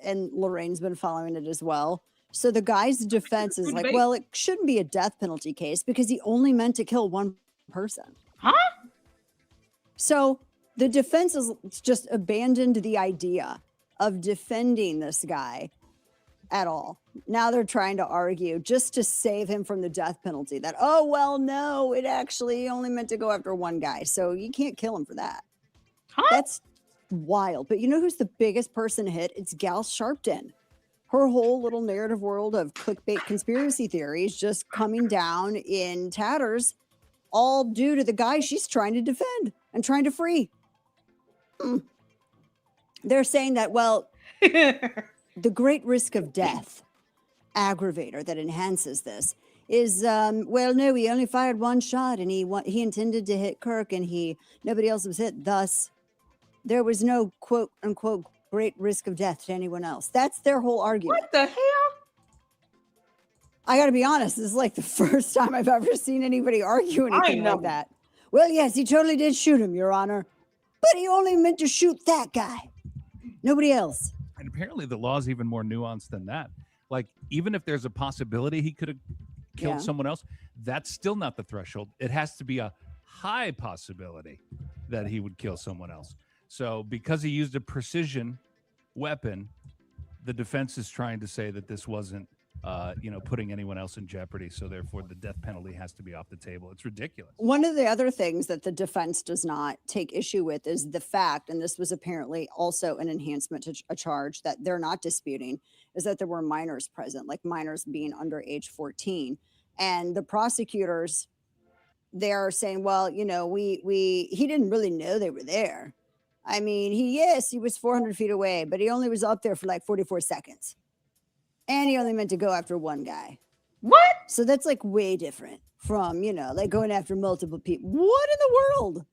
and Lorraine's been following it as well. So the guy's defense is like, well, it shouldn't be a death penalty case because he only meant to kill one person. Huh? So the defense has just abandoned the idea of defending this guy at all. Now they're trying to argue just to save him from the death penalty that, oh, well, no, it actually only meant to go after one guy. So you can't kill him for that. Huh? That's wild. But you know who's the biggest person hit? It's Gal Sharpton. Her whole little narrative world of clickbait conspiracy theories just coming down in tatters, all due to the guy she's trying to defend and trying to free. They're saying that, well, the great risk of death aggravator that enhances this is, well, no, he only fired one shot and he intended to hit Kirk and nobody else was hit. Thus, there was no quote unquote great risk of death to anyone else. That's their whole argument. What the hell? I got to be honest. This is like the first time I've ever seen anybody argue anything like that. Well, yes, he totally did shoot him, Your Honor, but he only meant to shoot that guy. Nobody else. And apparently the law is even more nuanced than that. Like, even if there's a possibility he could have killed someone else, that's still not the threshold. It has to be a high possibility that he would kill someone else. So because he used a precision weapon, the defense is trying to say that this wasn't, putting anyone else in jeopardy. So therefore the death penalty has to be off the table. It's ridiculous. One of the other things that the defense does not take issue with is the fact, and this was apparently also an enhancement to a charge that they're not disputing, is that there were minors present, like minors being under age 14. And the prosecutors, they're saying, well, he didn't really know they were there. I mean, he was 400 feet away, but he only was up there for like 44 seconds. And he only meant to go after one guy. What? So that's like way different from, like going after multiple people. What in the world?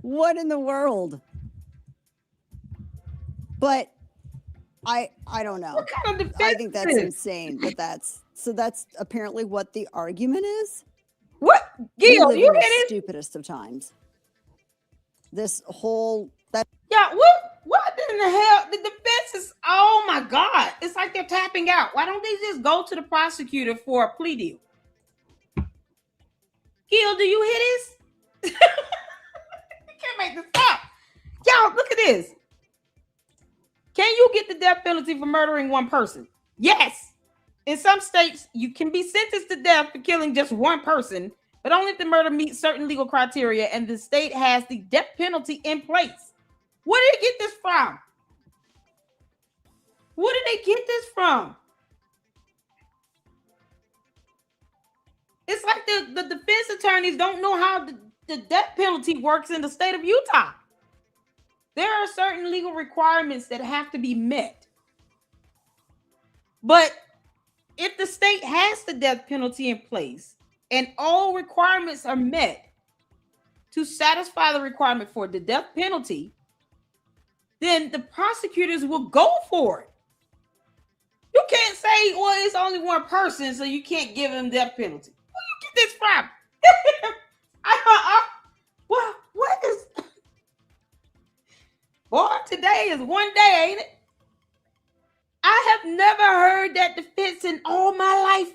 What in the world? But I don't know. What kind of defense? I think that's insane. But that's apparently what the argument is. What? Gil, you the hit it? Stupidest of times. This whole Yeah, what in the hell? The defense is, oh my God. It's like they're tapping out. Why don't they just go to the prosecutor for a plea deal? Gil, do you hear this? You can't make this up. Y'all, look at this. Can you get the death penalty for murdering one person? Yes. In some states, you can be sentenced to death for killing just one person, but only if the murder meets certain legal criteria and the state has the death penalty in place. Where did they get this from? Where did they get this from? It's like the defense attorneys don't know how the death penalty works in the state of Utah. There are certain legal requirements that have to be met. But if the state has the death penalty in place and all requirements are met to satisfy the requirement for the death penalty, then the prosecutors will go for it. You can't say, well, it's only one person, so you can't give him death penalty. Where you get this from? What is... Boy, today is one day, ain't it? I have never heard that defense in all my life.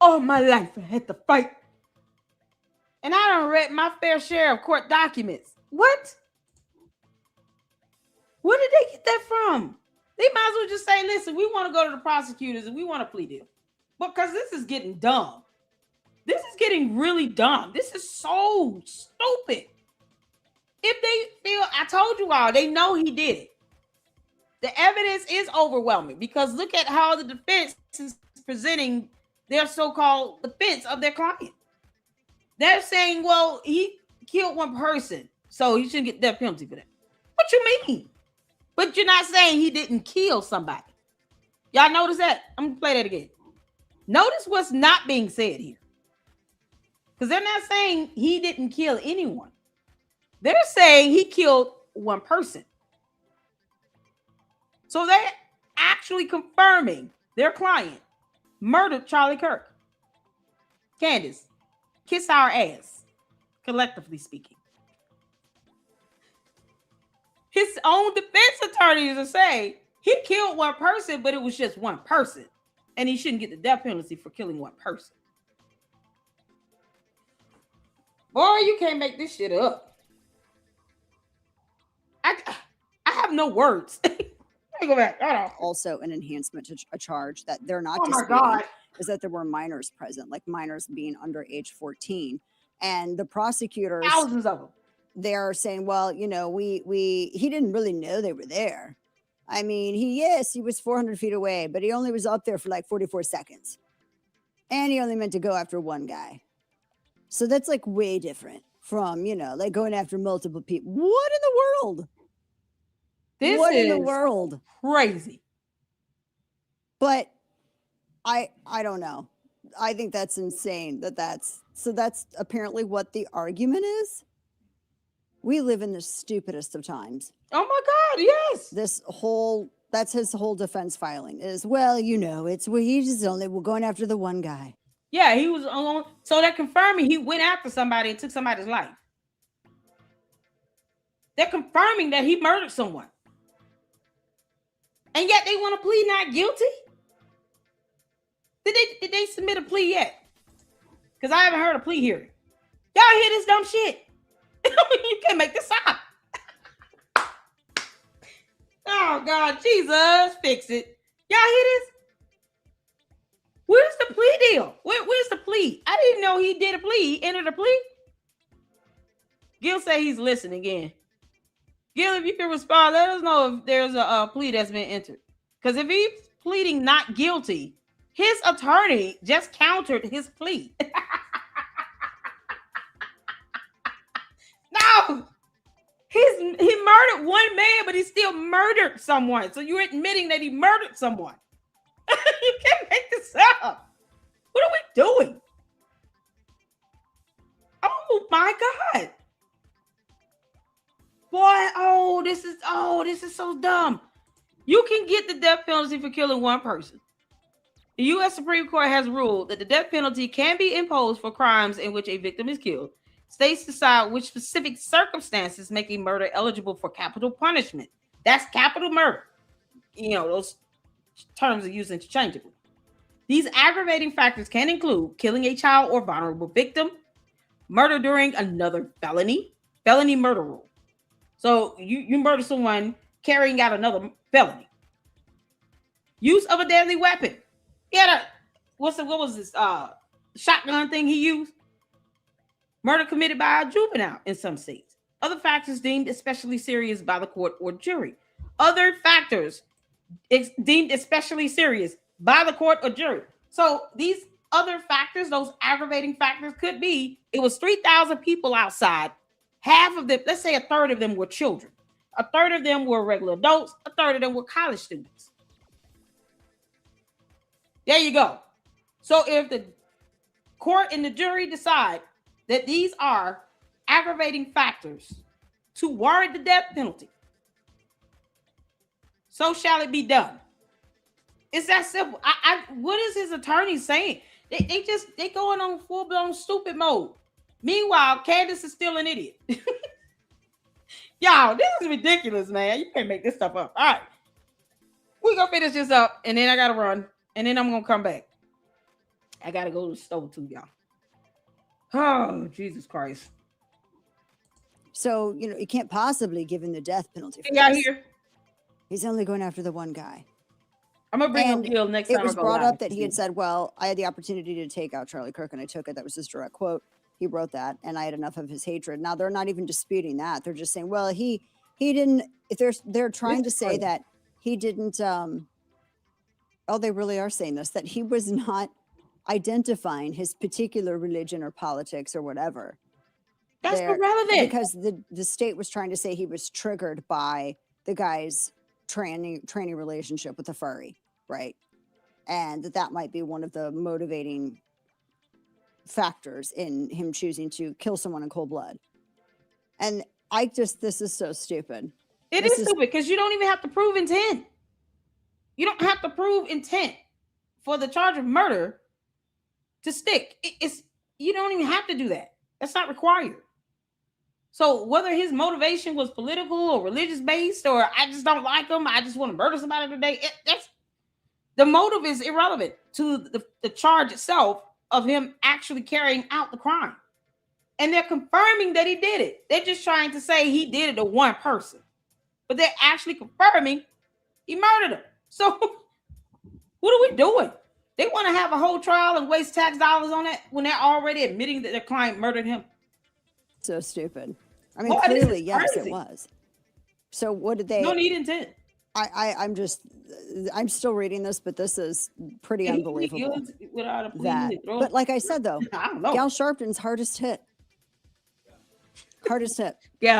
All my life, I had to fight. And I done read my fair share of court documents. What? Where did they get that from? They might as well just say, listen, we want to go to the prosecutors and we want a plea deal. Because this is getting dumb. This is getting really dumb. This is so stupid. If they feel, I told you all, they know he did it. The evidence is overwhelming because look at how the defense is presenting their so-called defense of their client. They're saying, well, he killed one person, so he shouldn't get death penalty for that. What you mean? But you're not saying he didn't kill somebody. Y'all notice that? I'm going to play that again. Notice what's not being said here. Because they're not saying he didn't kill anyone. They're saying he killed one person. So they're actually confirming their client murdered Charlie Kirk. Candace, kiss our ass, collectively speaking. His own defense attorneys are saying he killed one person, but it was just one person. And he shouldn't get the death penalty for killing one person. Boy, you can't make this shit up. I have no words. Let me go back. Hold on. Also, an enhancement to a charge that they're not disputing is that there were minors present, like minors being under age 14. And the prosecutors, thousands of them, they're saying, well, you know, he didn't really know they were there. I mean, he was 400 feet away, but he only was up there for like 44 seconds. And he only meant to go after one guy. So that's like way different from, you know, like going after multiple people. What in the world? What in the world? Crazy. But I don't know. I think that's insane that's apparently what the argument is. We live in the stupidest of times. Oh my God, yes. That's his whole defense filing is, well, you know, we're going after the one guy. Yeah, he was alone. So they're confirming he went after somebody and took somebody's life. They're confirming that he murdered someone. And yet they want to plead not guilty? Did they submit a plea yet? Because I haven't heard a plea hearing. Y'all hear this dumb shit? You can't make this up. Oh God, Jesus, fix it. Y'all hear this? Where's the plea deal? Where's the plea? I didn't know he did a plea. He entered a plea. Gil say he's listening again. Gil, if you can respond, let us know if there's a plea that's been entered. Because if he's pleading not guilty, his attorney just countered his plea. No, he murdered one man, but he still murdered someone. So you're admitting that he murdered someone. You can't make this up. What are we doing? Oh my God. Boy, this is so dumb. You can get the death penalty for killing one person. The U.S. Supreme Court has ruled that the death penalty can be imposed for crimes in which a victim is killed. States decide which specific circumstances make a murder eligible for capital punishment. That's capital murder. You know, those terms are used interchangeably. These aggravating factors can include killing a child or vulnerable victim, murder during another felony murder rule. So you murder someone carrying out another felony. Use of a deadly weapon. Yeah, what was this shotgun thing he used? Murder committed by a juvenile in some states. Other factors deemed especially serious by the court or jury. Other factors deemed especially serious by the court or jury. So these other factors, those aggravating factors, could be it was 3,000 people outside. Half of them, let's say a third of them were children. A third of them were regular adults. A third of them were college students. There you go. So if the court and the jury decide that these are aggravating factors to warrant the death penalty, so shall it be done. It's that simple. What is his attorney saying? They going on full-blown stupid mode. Meanwhile, Candace is still an idiot. Y'all, this is ridiculous, man. You can't make this stuff up. All right. We're going to finish this up, and then I got to run, and then I'm going to come back. I got to go to the store, too, y'all. Oh, Jesus Christ. So, you know, he can't possibly give him the death penalty. For y'all here? He's only going after the one guy. I'm going to bring up Gil next time. It was brought up that he had said, well, I had the opportunity to take out Charlie Kirk and I took it. That was his direct quote. He wrote that, and I had enough of his hatred. Now they're not even disputing that. They're just saying, well, he didn't. If they're trying to say that he didn't. Oh, they really are saying this, that he was not identifying his particular religion or politics or whatever. That's irrelevant. Because the state was trying to say he was triggered by the guy's tranny relationship with the furry, right? And that might be one of the motivating factors in him choosing to kill someone in cold blood. And this is so stupid. It is stupid because you don't even have to prove intent. You don't have to prove intent for the charge of murder to stick. You don't even have to do that. That's not required. So whether his motivation was political or religious based, or I just don't like him, I just want to murder somebody today, the motive is irrelevant to the charge itself of him actually carrying out the crime. And they're confirming that he did it. They're just trying to say he did it to one person, but they're actually confirming he murdered him. So what are we doing? They want to have a whole trial and waste tax dollars on that when they're already admitting that their client murdered him. So stupid. I mean, clearly, yes, it was. So what did they? No need intent. I'm still reading this, but this is pretty unbelievable. Without a plea, but like I said, though, I don't know. Gal Sharpton's hardest hit. Gal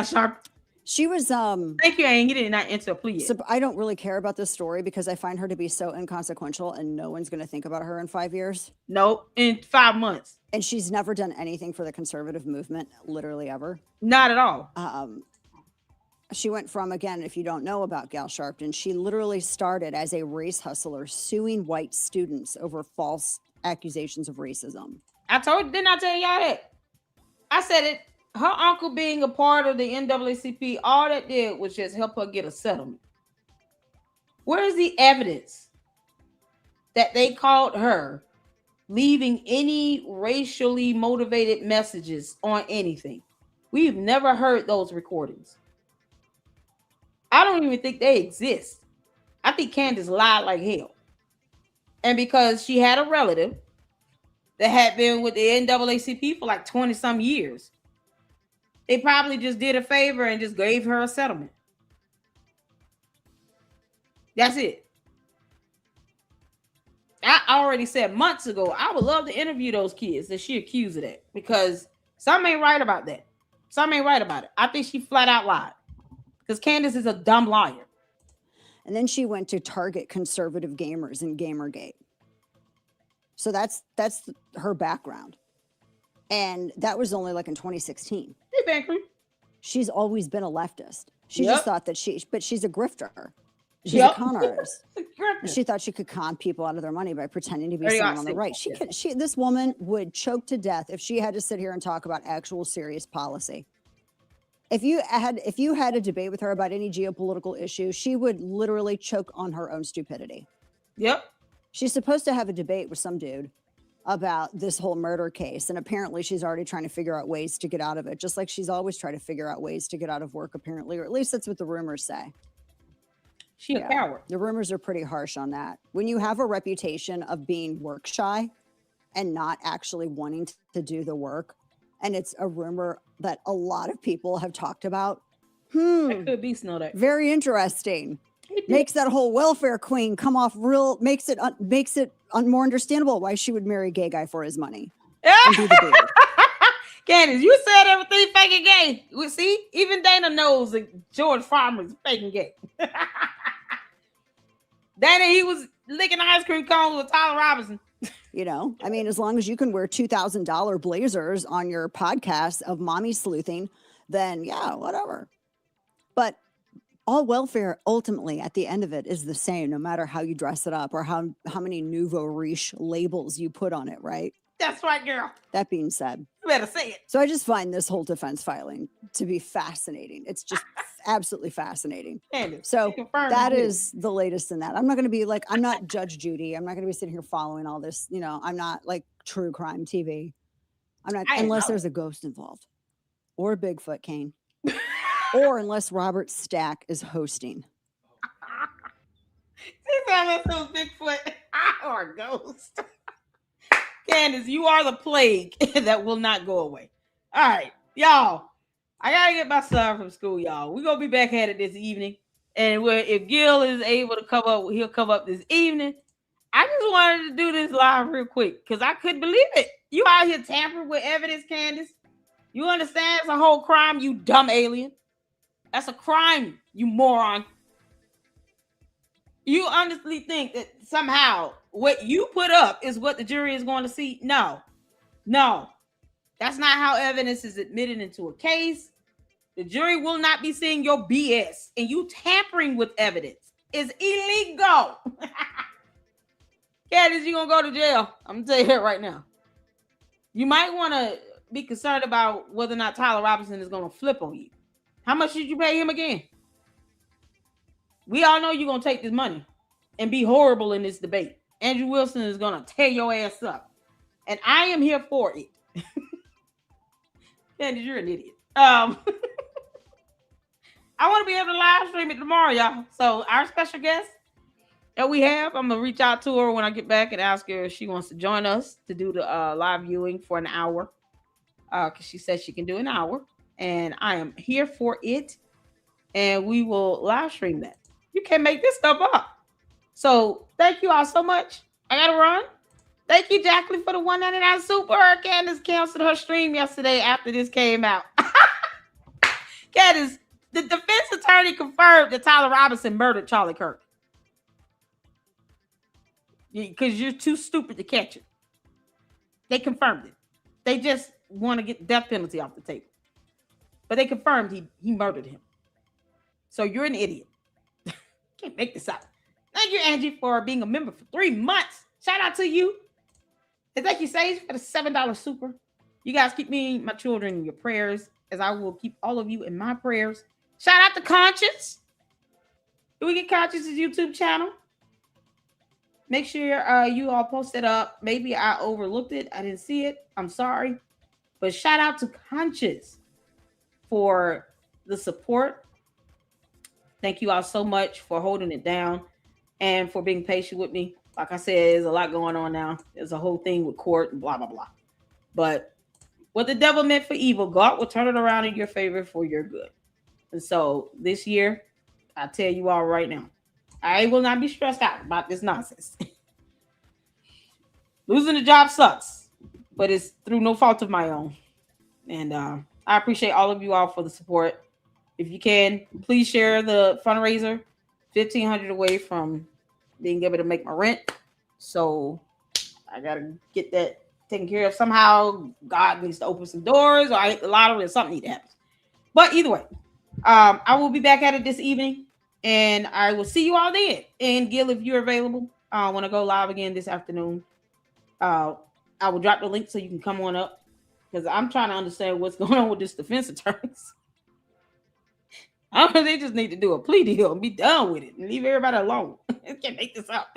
Sharpton. She was. Thank you, Anne. You did not enter a plea yet. So I don't really care about this story because I find her to be so inconsequential, and no one's going to think about her in 5 years. No, in 5 months. And she's never done anything for the conservative movement, literally ever. Not at all. She went from, again, if you don't know about Gal Sharpton, she literally started as a race hustler suing white students over false accusations of racism. Didn't I tell y'all that? I said it. Her uncle being a part of the NAACP, all that did was just help her get a settlement. Where is the evidence that they called her leaving any racially motivated messages on anything? We've never heard those recordings. I don't even think they exist. I think Candace lied like hell. And because she had a relative that had been with the NAACP for like 20 some years, they probably just did a favor and just gave her a settlement. That's it. I already said months ago, I would love to interview those kids that she accused of that, because something ain't right about that. Something ain't right about it. I think she flat out lied, because Candace is a dumb liar. And then she went to target conservative gamers in Gamergate. So that's her background. And that was only like in 2016. Hey, Banker. She's always been a leftist. She just thought that but she's a grifter. She's a con artist. She thought she could con people out of their money by pretending to be someone on the right. This woman would choke to death if she had to sit here and talk about actual serious policy. If you had a debate with her about any geopolitical issue, she would literally choke on her own stupidity. Yep. She's supposed to have a debate with some dude about this whole murder case, and apparently she's already trying to figure out ways to get out of it, just like she's always tried to figure out ways to get out of work, apparently, or at least that's what the rumors say. She's a coward. The rumors are pretty harsh on that. When you have a reputation of being work shy and not actually wanting to do the work, and it's a rumor that a lot of people have talked about, That could be Snowday. Very interesting. Makes that whole welfare queen come off real, makes it more understandable why she would marry a gay guy for his money. And be the dude. Candace, you said everything fake and gay. See, even Dana knows that George Farmer is fake and gay. Dana, he was licking ice cream cones with Tyler Robinson. You know, I mean, as long as you can wear $2,000 blazers on your podcast of mommy sleuthing, then yeah, whatever. But all welfare ultimately at the end of it is the same, no matter how you dress it up or how many nouveau riche labels you put on it, right? That's right, girl. That being said, you better say it. So I just find this whole defense filing to be fascinating. It's just absolutely fascinating. So that is the latest in that. I'm not going to be like, I'm not Judge Judy. I'm not going to be sitting here following all this. You know, I'm not like true crime TV. I'm not, unless there's a ghost involved or Bigfoot, Kane. Or unless Robert Stack is hosting. She's having some Bigfoot or a ghost. Candace, you are the plague that will not go away. All right, y'all. I gotta get my son from school, y'all. We're gonna be back at it this evening. And if Gil is able to come up, he'll come up this evening. I just wanted to do this live real quick because I couldn't believe it. You out here tampering with evidence, Candace. You understand it's a whole crime, you dumb alien. That's a crime, you moron. You honestly think that somehow what you put up is what the jury is going to see? No. That's not how evidence is admitted into a case. The jury will not be seeing your BS, and you tampering with evidence is illegal. Candace, you're going to go to jail. I'm going to tell you that right now. You might want to be concerned about whether or not Tyler Robinson is going to flip on you. How much did you pay him again? We all know you're going to take this money and be horrible in this debate. Andrew Wilson is going to tear your ass up. And I am here for it. Candace, you're an idiot. I want to be able to live stream it tomorrow, y'all. So our special guest that we have, I'm going to reach out to her when I get back and ask her if she wants to join us to do the live viewing for an hour. Because she said she can do an hour. And I am here for it. And we will live stream that. You can't make this stuff up. So thank you all so much. I got to run. Thank you, Jacqueline, for the $1.99 super. Candace canceled her stream yesterday after this came out. Candace, the defense attorney confirmed that Tyler Robinson murdered Charlie Kirk. Because you're too stupid to catch it. They confirmed it. They just want to get the death penalty off the table. But they confirmed he murdered him. So you're an idiot. Can't make this up. Thank you, Angie, for being a member for 3 months. Shout out to you. And thank you, Sage, for the $7 super. You guys keep me and my children in your prayers, as I will keep all of you in my prayers. Shout out to Conscience. Do we get Conscience's YouTube channel? Make sure you all post it up. Maybe I overlooked it. I didn't see it. I'm sorry. But shout out to Conscience for the support. Thank you all so much for holding it down and for being patient with me. Like I said, there's a lot going on now. There's a whole thing with court and blah, blah, blah. But what the devil meant for evil, God will turn it around in your favor for your good. And so this year, I tell you all right now, I will not be stressed out about this nonsense. Losing a job sucks, but it's through no fault of my own. And I appreciate all of you all for the support. If you can, please share the fundraiser. $1,500 away from being able to make my rent. So I got to get that taken care of somehow. God needs to open some doors, or I hit the lottery, or something needs to happen. But either way, I will be back at it this evening, and I will see you all then. And Gil, if you're available, I want to go live again this afternoon. I will drop the link so you can come on up, because I'm trying to understand what's going on with this defense attorneys. I don't know, they just need to do a plea deal and be done with it and leave everybody alone. Can't make this up.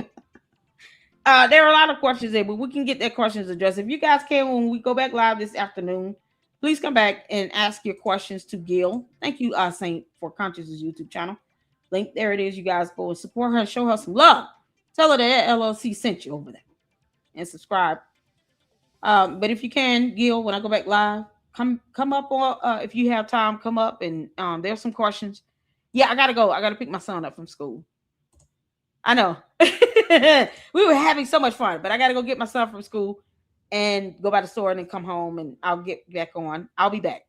There are a lot of questions there, but we can get their questions addressed. If you guys can, when we go back live this afternoon, please come back and ask your questions to Gil. Thank you, Saint, for Conscious's YouTube channel. Link, there it is. You guys go and support her and show her some love. Tell her that LLC sent you over there. And subscribe. But if you can, Gil, when I go back live, come up, or if you have time, come up, and there's some questions. Yeah, I gotta go. I gotta pick my son up from school. I know. We were having so much fun, but I gotta go get my son from school and go by the store and then come home, and I'll get back on. I'll be back.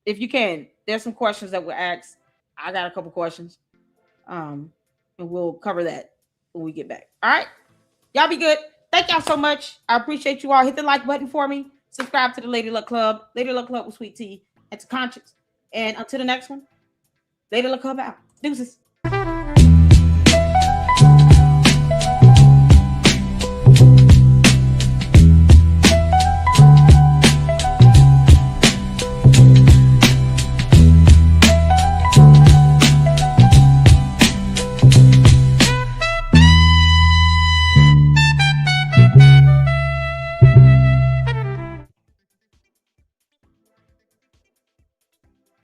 If you can, there's some questions that were asked. I got a couple questions. And we'll cover that when we get back. All right. Y'all be good. Thank y'all so much. I appreciate you all. Hit the like button for me. Subscribe to the Lady Luck Club. Lady Luck Club with Sweet Tea. And to Conscience. And until the next one, Lady Luck Club out. Deuces.